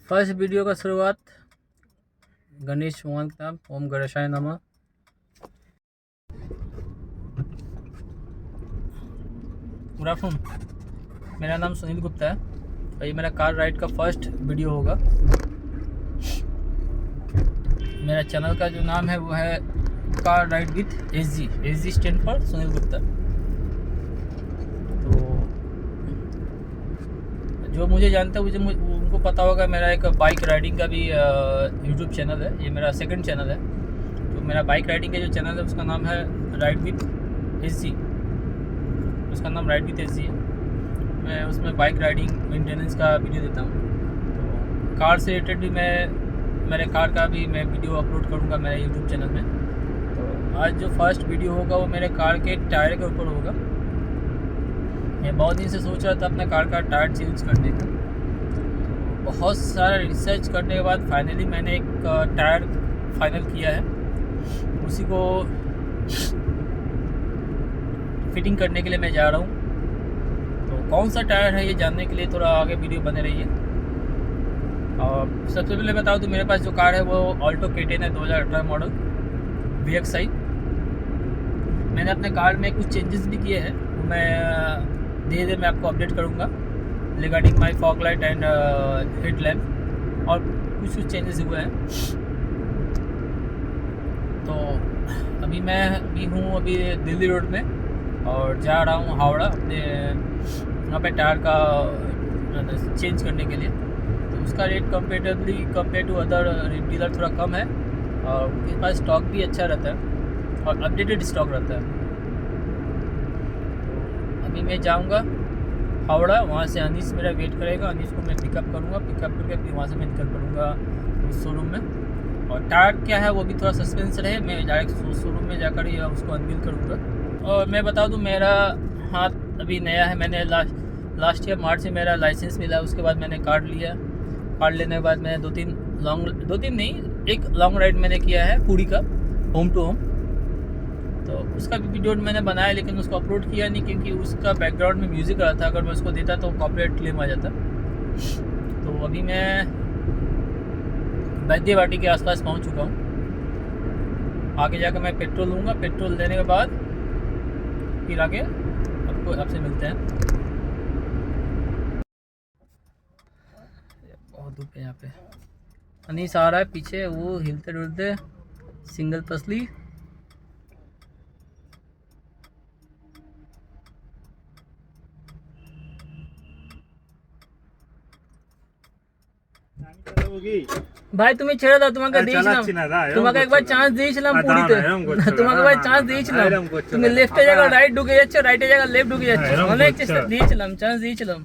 First video का शुरुआत गणेश भगवान के नाम, ओम गणेशाय नमः। गुड आफ्टरनून, मेरा नाम सुनील गुप्ता है और ये मेरा कार राइड का फर्स्ट वीडियो होगा। मेरा चैनल का जो नाम है वो है car ride with SG. SG stand for Sunil Gupta. तो जो मुझे जानता है उनको पता होगा, मेरा एक बाइक राइडिंग का भी यूट्यूब चैनल है। ये मेरा सेकंड चैनल है। तो मेरा बाइक राइडिंग का जो चैनल है उसका नाम है राइड विथ एसजी। उसका नाम राइड विथ एसजी है। मैं उसमें बाइक राइडिंग मेंटेनेंस का वीडियो देता हूँ। तो कार से रिलेटेड भी मेरे कार का भी मैं वीडियो अपलोड करूँगा मेरे यूट्यूब चैनल में। तो आज जो फर्स्ट वीडियो होगा वो मेरे कार के टायर के ऊपर होगा। मैं बहुत दिन से सोच रहा था अपने कार का टायर चेंज करने का। बहुत सारा रिसर्च करने के बाद फाइनली मैंने एक टायर फाइनल किया है। उसी को फिटिंग करने के लिए मैं जा रहा हूँ। तो कौन सा टायर है ये जानने के लिए थोड़ा आगे वीडियो बने रहिए। और सबसे पहले बताऊँ तो मेरे पास जो कार है वो ऑल्टो K10 है, 2018 मॉडल VXI। मैंने अपने कार में कुछ चेंजेस भी किए हैं, वो मैं धीरे धीरे मैं आपको अपडेट करूँगा regarding my fog light and head lamp, और कुछ चेंजेस हुए हैं। तो अभी मैं हूँ दिल्ली रोड में और जा रहा हूँ हावड़ा अपने वहाँ पे टायर का चेंज करने के लिए। तो उसका rate compare to other dealer थोड़ा कम है और उनके पास स्टॉक भी अच्छा रहता है और अपडेटेड स्टॉक रहता है। अभी मैं जाऊंगा हावड़ा, वहाँ से अनीस मेरा वेट करेगा। अनीस को मैं पिकअप करूँगा, पिकअप करके फिर वहाँ से मैं निकल पड़ूँगा उस शोरूम में। और टायर क्या है वो भी थोड़ा सस्पेंस रहे, मैं डायरेक्ट शोरूम में जाकर ही उसको अनवील करूँगा। और मैं बता दूँ मेरा हाथ अभी नया है। मैंने लास्ट ईयर मार्च में मेरा लाइसेंस मिला। उसके बाद मैंने कार्ड लिया। कार्ड लेने के बाद मैंने एक लॉन्ग राइड मैंने किया है पूरी का, होम टू होम। तो उसका भी वीडियो मैंने बनाया लेकिन उसको अपलोड किया नहीं क्योंकि उसका बैकग्राउंड में म्यूज़िक आ रहा था। अगर मैं उसको देता तो कॉपीराइट क्लेम आ जाता। तो अभी मैं बैद्यवाटी के आसपास पहुंच चुका हूं। आगे जाकर मैं पेट्रोल लूँगा। पेट्रोल लेने के बाद फिर आगे आपसे मिलते हैं। बहुत धूप है यहाँ पे। अनीस आ रहा है पीछे, वो हिलते डुलते सिंगल पसली। ভাই তুমি ছেড়ে দাও, তোমাকে একবার চান্স দিয়েছিলাম পুরীতে, তোমাকে একবার চান্স দিয়েছিলাম। তুমি লেফটে জায়গা রাইট ঢুকে যাচ্ছ, রাইটে জায়গা লেফট ঢুকে যাচ্ছ। অনেক চেষ্টা দিয়েছিলাম, চান্স দিয়েছিলাম।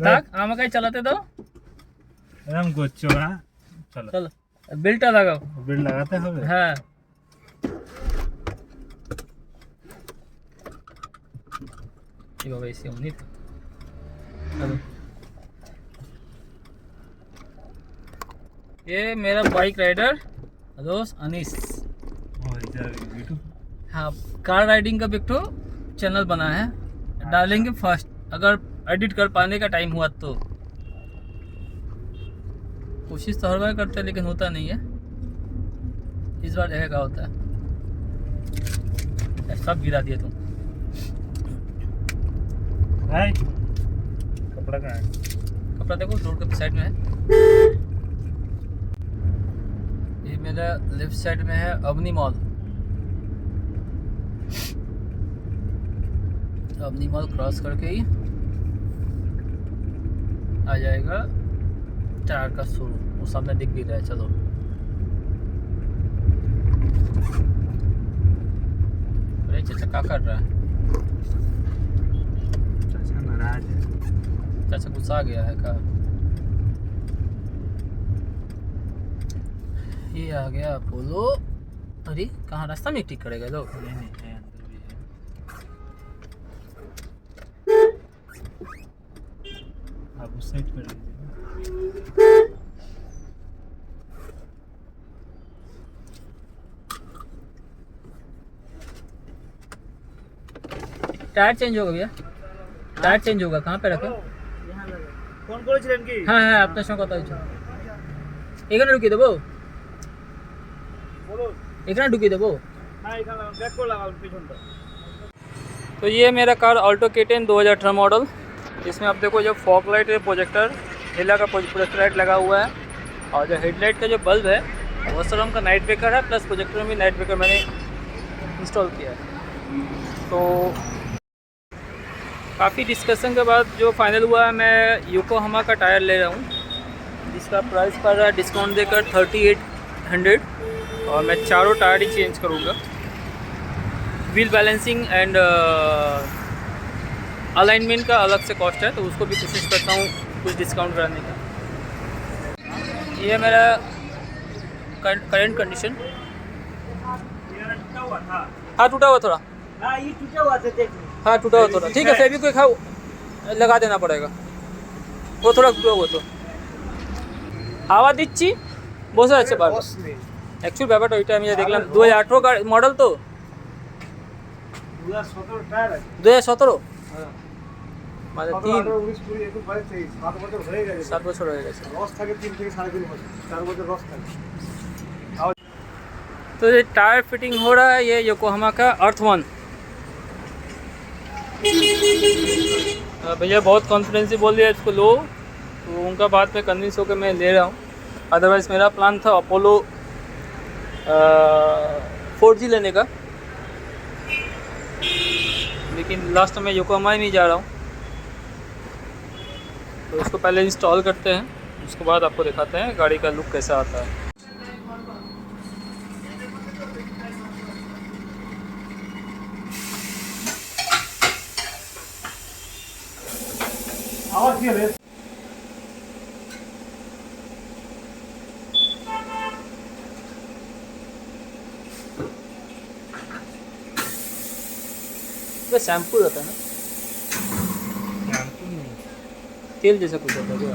থাক, আমাকে চালাতে দাও। এরকম করছো না? চলো চলো, বেলটা লাগাও। বেল লাগাতে হবে? হ্যাঁ, এই বাবা এসে অনেক। चलो, ये मेरा बाइक राइडर दोस्त अनीस। हाँ, कार राइडिंग का एक तो चैनल बना है, डालेंगे फर्स्ट अगर एडिट कर पाने का टाइम हुआ तो। कोशिश तो हर बार करते हैं लेकिन होता नहीं है। इस बार देखेगा होता है। सब गिरा दिया तुम। कपड़ा कहाँ है? कपड़ा देखो रोड के साइड में है। ये मेरा लेफ्ट साइड में है Avani mall. Avani mall cross करके ही आ जाएगा टायर का शोरूम। वो सामने दिख भी रहा है। चलो, अरे चाचा क्या कर रहा है? चाचा नाराज है। चाचा गुस्सा आ गया है का? ये आ गया अपोलो। अरे कहाँ रास्ता में ठीक करेगा लोग? नहीं है, अंदर भी है। आप उस साइड पर लीजिए। टायर चेंज होगा भैया, टायर चेंज होगा। कहाँ पे रखे? ফোন করেছিলেন কি? হ্যাঁ হ্যাঁ, আপনার সঙ্গে কথা হয়েছে। এখানে ঢুকিয়ে দেবো, এখানে ঢুকিয়ে দেবো। तो ये मेरा कार ऑल्टो K10 2018 मॉडल, जिसमें आप देखो जो फॉग लाइट है, प्रोजेक्टर हेला का प्रोजेक्टर लाइट लगा हुआ है, और जो हेडलाइट का जो बल्ब है वो सर का नाइट ब्रेकर है, प्लस प्रोजेक्टर में भी नाइट ब्रेकर मैंने इंस्टॉल किया है। तो काफ़ी डिस्कशन के बाद जो फाइनल हुआ है, मैं योकोहामा का टायर ले रहा हूँ, जिसका प्राइस पड़ रहा है डिस्काउंट देकर 3800, और मैं चारों टायर ही चेंज करूँगा। व्हील बैलेंसिंग एंड अलाइनमेंट का अलग से कॉस्ट है, तो उसको भी कोशिश करता हूँ कुछ डिस्काउंट कराने का। ये मेरा करंट कंडीशन। हाँ टूटा हुआ थोड़ा, हाँ टूटा हुआ थोड़ा, ठीक है फेविक्विक है लगा देना पड़ेगा, वो थोड़ा टूटा हुआ तो হাওয়া দিচ্ছি বসে আছে বার। অ্যাকচুয়াল ব্যাপারটা ওইটা আমি দেখলাম 2018 মডেল তো 2017 মানে 7 বছর হয়ে গেছে। तो ये टायर फिटिंग हो रहा है, ये योकोहामा का अर्थ1। भैया बहुत कॉन्फिडेंस बोल दिया इसको लो, तो उनका बात में कन्विंस होकर मैं ले रहा हूँ। अदरवाइज़ मेरा प्लान था अपोलो 4G लेने का, लेकिन लास्ट में योकोहामा ही नहीं जा रहा हूँ। तो इसको पहले इंस्टॉल करते हैं, उसके बाद आपको दिखाते हैं गाड़ी का लुक कैसा आता है। शैम्पू रहता है ना, तेल जैसा कुछ होता है क्या?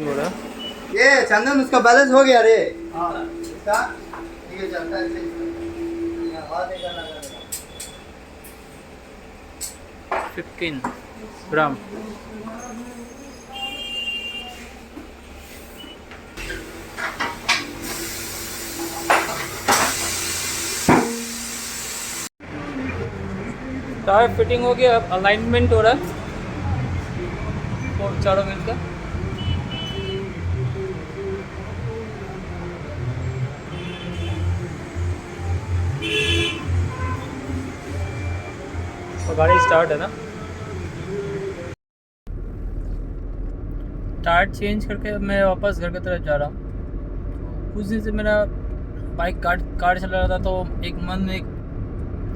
हो रहा है ये चंदन उसका बैलेंस हो गया रे। इसका ठीक है चलता है ऐसे ही। हवा देगा लगा 15 ग्राम। टायर फिटिंग हो गया, अब अलाइनमेंट हो रहा है चारों व्हील का। गाड़ी स्टार्ट है ना। टायर चेंज करके मैं वापस घर की तरफ जा रहा हूँ। कुछ दिन से मेरा बाइक कार चला रहा था, तो एक मन में एक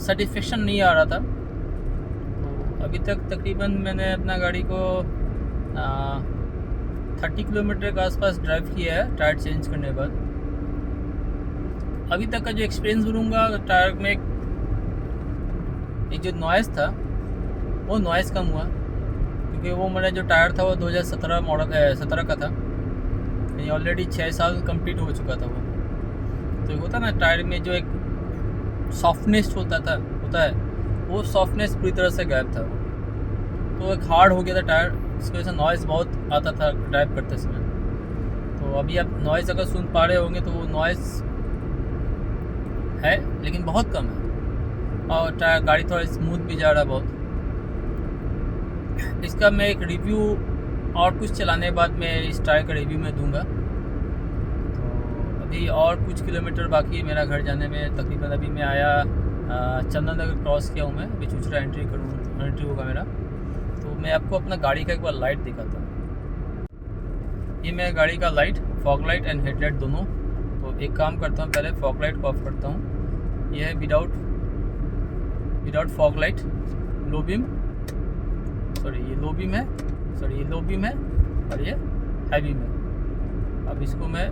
सेटिस्फेक्शन नहीं आ रहा था। तो अभी तक तकरीबन मैंने अपना गाड़ी को 30 किलोमीटर के आसपास ड्राइव किया है टायर चेंज करने के बाद। अभी तक का जो एक्सपीरियंस बोलूँगा, टायर में एक जो नॉइज़ था वो नॉइज़ कम हुआ, क्योंकि वो मेरा जो टायर था वो 2017 मॉडल 17 का था, यानी ऑलरेडी 6 साल कंप्लीट हो चुका था वो। तो होता ना टायर में जो एक सॉफ्टनेस होता है वो सॉफ्टनेस पूरी तरह से गायब था वो, तो एक हार्ड हो गया था टायर, इसकी वजह से नॉइज़ बहुत आता था ड्राइव करते समय। तो अभी आप नॉइज़ अगर सुन पा रहे होंगे तो वो नॉइज़ है लेकिन बहुत कम है, और गाड़ी थोड़ा स्मूथ भी जा रहा है बहुत। इसका मैं एक रिव्यू और कुछ चलाने के बाद मैं इस टायर का रिव्यू में दूंगा। तो अभी और कुछ किलोमीटर बाकी है मेरा घर जाने में। तकरीबन अभी मैं आया चंदन नगर क्रॉस किया हूँ मैं, अभी चुचरा एंट्री होगा मेरा। तो मैं आपको अपना गाड़ी का एक बार लाइट दिखाता हूँ। ये मेरा गाड़ी का light, fog light and headlight दोनों। तो एक काम करता हूँ, पहले फॉग लाइट को ऑफ करता हूँ। यह है without fog light, low beam, ये लो बीम है, ये लो बीम है और ये हाई बीम है। अब इसको मैं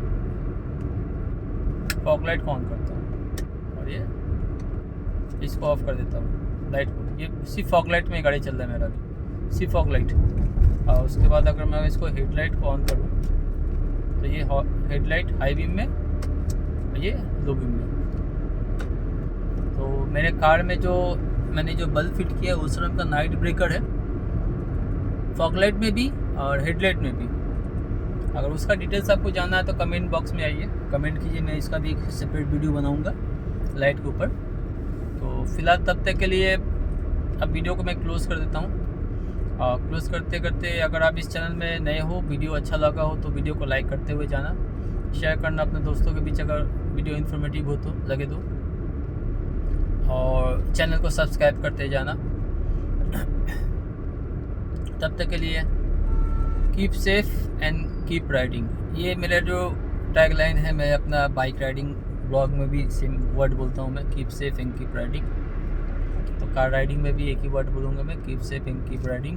फॉग लाइट को ऑन करता हूँ और ये इसको ऑफ कर देता हूँ। लाइट को, ये सिर्फ फॉग लाइट में गाड़ी चल रहा है मेरा अभी, सिर्फ फॉग लाइट। और उसके बाद अगर मैं इसको हेडलाइट को ऑन करूँ तो ये हेडलाइट हाई बीम में, ये लो बीम में। तो मेरे कार में जो मैंने जो बल्ब फिट किया है उस रंग का नाइट ब्रेकर है, फॉग लाइट में भी और हेडलाइट में भी। अगर उसका डिटेल्स आपको जानना है तो कमेंट बॉक्स में आइए, कमेंट कीजिए, मैं इसका भी एक सेपरेट वीडियो बनाऊंगा लाइट के ऊपर। तो फिलहाल तब तक के लिए अब वीडियो को मैं क्लोज़ कर देता हूँ। और क्लोज़ करते करते अगर आप इस चैनल में नए हो, वीडियो अच्छा लगा हो तो वीडियो को लाइक करते हुए जाना, शेयर करना अपने दोस्तों के बीच अगर वीडियो इन्फॉर्मेटिव हो तो लगे तो, और चैनल को सब्सक्राइब करते जाना। तब तक के लिए keep safe and keep riding, ये मेरा जो टैग लाइन है, मैं अपना बाइक राइडिंग ब्लॉग में भी सेम वर्ड बोलता हूँ मैं, keep safe and keep riding. तो कार राइडिंग में भी एक ही वर्ड बोलूँगा मैं, keep safe and keep riding.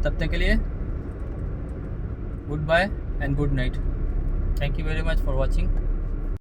तब तक के लिए good bye and good night. Thank you very much for watching.